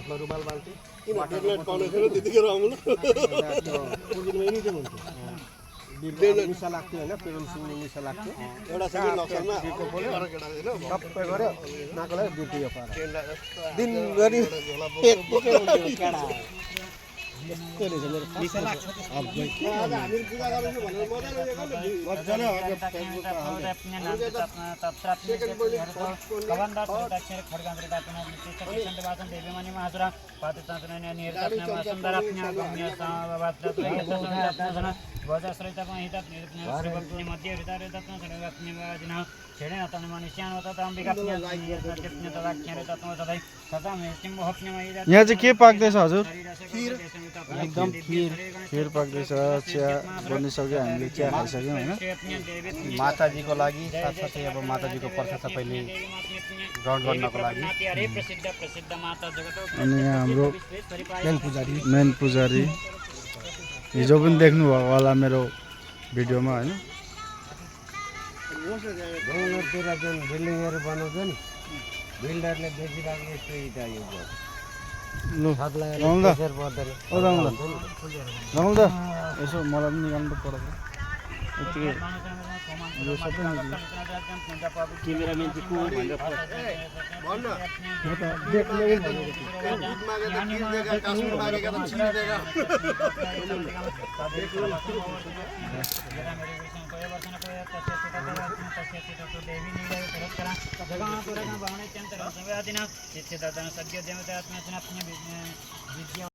हातमा रुमाल बाल्थे किन डेडलाइट पाउने थिएन त्यतिखेर आउनु पुगिनु नि त्यो हुन्थ्यो निसा लाग्थ्यो होइन पेट्रोल सुन्ने निसा लाग्थ्यो एउटा सेकेन्ड लक्सनमा बिर्को पोल्यो अरू केटा होइन सबै गऱ्यो नाकोलाई बिर्कियो पारा दिनभरि त्यतिकै हुन्थ्यो केडा यस्तो रहेछ मेरो निसा लाग्छ हामी पूजा गर्नु भनेर मजाले यहाँ चाहिँ के पाक्दैछ हजुर एकदम खिर पाक्दैछ चिया बनिसक्यो हामीले चिया खाइसक्यौँ होइन माताजीको लागि साथसाथै अब माताजीको प्रसाद सबैले ग्रहण गर्नको लागि अनि यहाँ हाम्रो मेन पुजारी हिजो पनि देख्नु भएको होला मेरो भिडियोमा होइन गाउँतिर जुन बिल्डिङहरू बनाउँछ नि बिल्डरले बेचिरहेको यस्तो इँटा यो लु राहुल दा ओ राहुल दा यसो मलाई पनि निकाल्नु त पऱ्यो यतिकै यो सबै क्यामेराम्यान चाहिँ को हो भनेर भन्न म त देख्ने भनेको दुध मागेको त खिर दिएका काश्मीर मागेका त खिर दिएका जगह